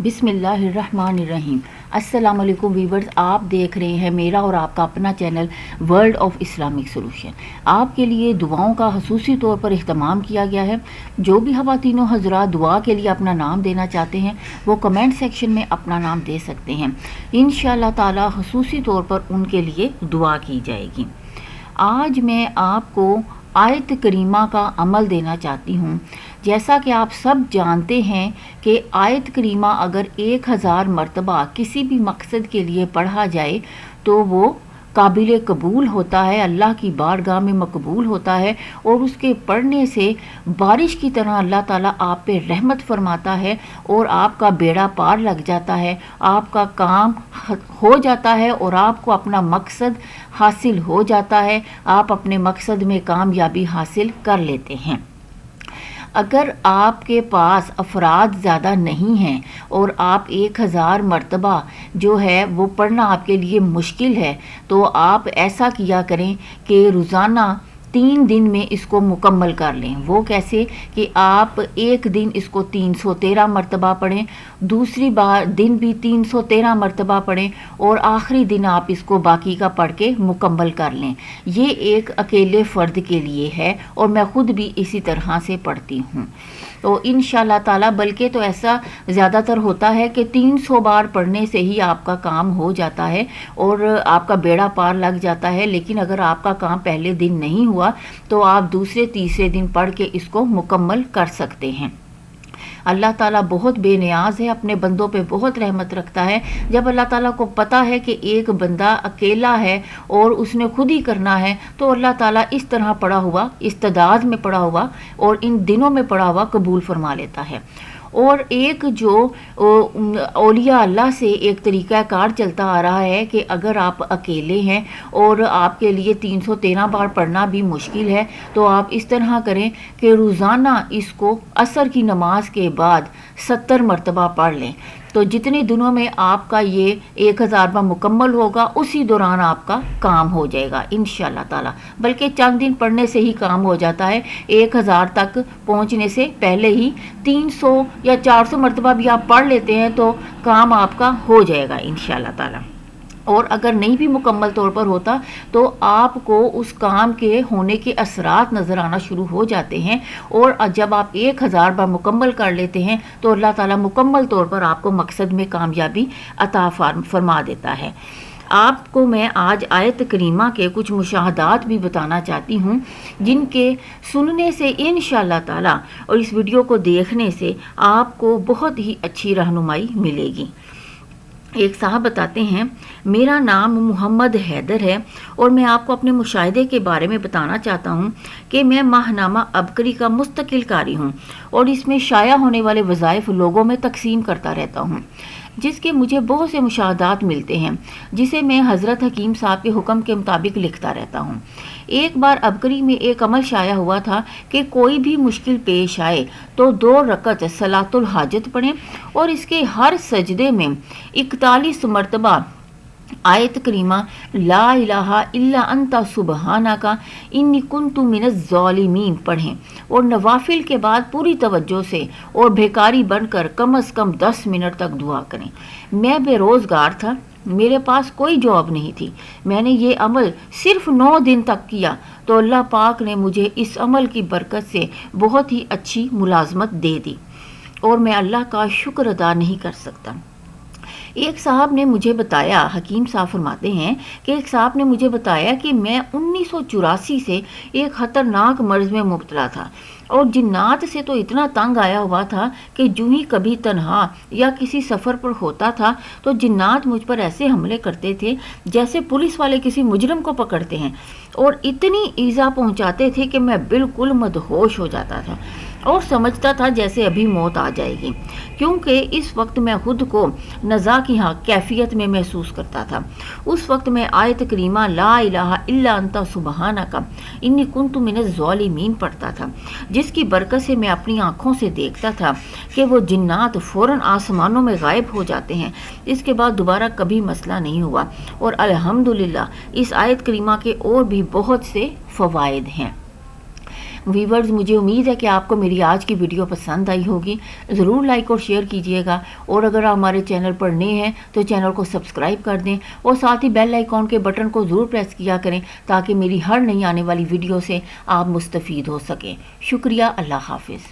बिस्मिल्लाहिर्रहमानिर्रहीम। अस्सलाम वालेकुम वीवर्स, आप देख रहे हैं मेरा और आपका अपना channel world of Islamic solution. आपके लिए दुआओं का खसूसी तौर पर इख्तिमाम किया गया है। जो भी ख़वातीनो हज़रात दुआ के लिए अपना नाम देना चाहते हैं वो कमेंट सेक्शन में अपना नाम दे सकते हैं। इंशाअल्लाह ताला खसूसी तौर पर उनके लिए दुआ की जाएगी। आज मैं आपको आयत करीमा का अमल देना चाहती हूँ। जैसा कि आप सब जानते हैं कि आयत करीमा अगर 1000 मरतबा किसी भी मकसद के लिए पढ़ा जाए तो वो काबिल कबूल होता है, अल्लाह की बारगाह में मकबूल होता है और उसके पढ़ने से बारिश की तरह अल्लाह ताला आप पे रहमत फरमाता है और आपका बेड़ा पार लग जाता है, आपका काम हो जाता है और आपको अपना मकसद हासिल हो जाता है। आप अपने मकसद में कामयाबी हासिल कर लेते हैं। अगर आपके पास अफराद ज़्यादा नहीं हैं और आप 1000 मरतबा जो है वो पढ़ना आपके लिए मुश्किल है तो आप ऐसा किया करें कि रोज़ाना 3 दिन में इसको मुकम्मल कर लें। वो कैसे कि आप एक दिन इसको 313 मरतबा पढ़ें, दूसरी बार दिन भी 313 मरतबा पढ़ें और आखिरी दिन आप इसको बाकी का पढ़ के मुकम्मल कर लें। ये एक अकेले फ़र्द के लिए है और मैं ख़ुद भी इसी तरह से पढ़ती हूँ। तो इंशाअल्लाह ताला बल्कि तो ऐसा ज़्यादातर होता है कि 300 बार पढ़ने से ही आपका काम हो जाता है और आपका बेड़ा पार लग जाता है। लेकिन अगर आपका काम पहले दिन नहीं हुआ तो आप दूसरे तीसरे दिन पढ़ के इसको मुकम्मल कर सकते हैं। अल्लाह ताला बहुत बेनियाज है, अपने बंदों पे बहुत रहमत रखता है। जब अल्लाह ताला को पता है कि एक बंदा अकेला है और उसने खुद ही करना है तो अल्लाह ताला इस तरह पड़ा हुआ, इस्तदाद में पड़ा हुआ और इन दिनों में पड़ा हुआ कबूल फरमा लेता है। और एक जो औलिया अल्लाह से एक तरीक़ा कार चलता आ रहा है कि अगर आप अकेले हैं और आपके लिए 313 बार पढ़ना भी मुश्किल है तो आप इस तरह करें कि रोज़ाना इसको असर की नमाज के बाद 70 मरतबा पढ़ लें। तो जितने दिनों में आपका ये 1000 बार मुकम्मल होगा उसी दौरान आपका काम हो जाएगा इंशाअल्लाह ताला। बल्कि चंद दिन पढ़ने से ही काम हो जाता है। 1000 तक पहुंचने से पहले ही 300 या 400 मरतबा भी आप पढ़ लेते हैं तो काम आपका हो जाएगा इंशाअल्लाह ताला। और अगर नहीं भी मुकम्मल तौर पर होता तो आपको उस काम के होने के असरात नज़र आना शुरू हो जाते हैं और जब आप 1000 बार मुकम्मल कर लेते हैं तो अल्लाह ताला मुकम्मल तौर पर आपको मकसद में कामयाबी अता फरमा देता है। आपको मैं आज आयत करीमा के कुछ मुशाहदात भी बताना चाहती हूँ जिनके सुनने से इंशाअल्लाह ताला और इस वीडियो को देखने से आपको बहुत ही अच्छी रहनुमाई मिलेगी। एक साहब बताते हैं, मेरा नाम मोहम्मद हैदर है और मैं आपको अपने मुशाहिदे के बारे में बताना चाहता हूँ कि मैं माहनामा अबकरी का मुस्तकिल कारी हूँ और इसमें शाया होने वाले वज़ाइफ लोगों में तकसीम करता रहता हूँ जिसके मुझे बहुत से मुशाहदात मिलते हैं जिसे मैं हज़रत हकीम साहब के हुक्म के मुताबिक लिखता रहता हूँ। एक बार अबकरी में एक अमल शाया हुआ था कि कोई भी मुश्किल पेश आए तो 2 रकत सलातुल हाजत पढ़ें और इसके हर सजदे में 41 मरतबा आयत करीमा ला इलाहा इल्ला अंता सुबहानका इन्नी कुन्तु मिनज़ ज़ालिमीन पढ़ें और नवाफिल के बाद पूरी तवज्जो से और बेकारी बनकर कम अज़ कम 10 मिनट तक दुआ करें। मैं बेरोज़गार था, मेरे पास कोई जॉब नहीं थी। मैंने ये अमल सिर्फ 9 दिन तक किया तो अल्लाह पाक ने मुझे इस अमल की बरकत से बहुत ही अच्छी मुलाजमत दे दी और मैं अल्लाह का शुक्र अदा नहीं कर सकता। एक साहब ने मुझे बताया, हकीम साहब फरमाते हैं कि एक साहब ने मुझे बताया कि मैं 1984 से एक ख़तरनाक मर्ज़ में मुब्तला था और जिन्नात से तो इतना तंग आया हुआ था कि जो ही कभी तन्हा या किसी सफ़र पर होता था तो जिन्नात मुझ पर ऐसे हमले करते थे जैसे पुलिस वाले किसी मुजरम को पकड़ते हैं और इतनी ईज़ा पहुंचाते थे कि मैं बिल्कुल मदहोश हो जाता था और समझता था जैसे अभी मौत आ जाएगी, क्योंकि इस वक्त मैं खुद को नज़ा की कैफियत में महसूस करता था। उस वक्त मैं आयत करीमा ला इलाहा इल्ला अंता सुबहानका इन्नी कुन्तु मिनज़ ज़ालिमीन पढ़ता था जिसकी बरकत से मैं अपनी आँखों से देखता था कि वो जिन्नात फ़ौरन आसमानों में गायब हो जाते हैं। इसके बाद दोबारा कभी मसला नहीं हुआ और अल्हम्दुलिल्लाह इस आयत करीमा के और भी बहुत से फ़वाइद हैं। ویورز مجھے امید ہے کہ آپ کو میری آج کی ویڈیو پسند آئی ہوگی، ضرور لائک اور شیئر کیجئے گا، اور اگر آپ ہمارے چینل پر نئے ہیں تو چینل کو سبسکرائب کر دیں اور ساتھ ہی بیل آئیکن کے بٹن کو ضرور پریس کیا کریں تاکہ میری ہر نئی آنے والی ویڈیو سے آپ مستفید ہو سکیں۔ شکریہ، اللہ حافظ۔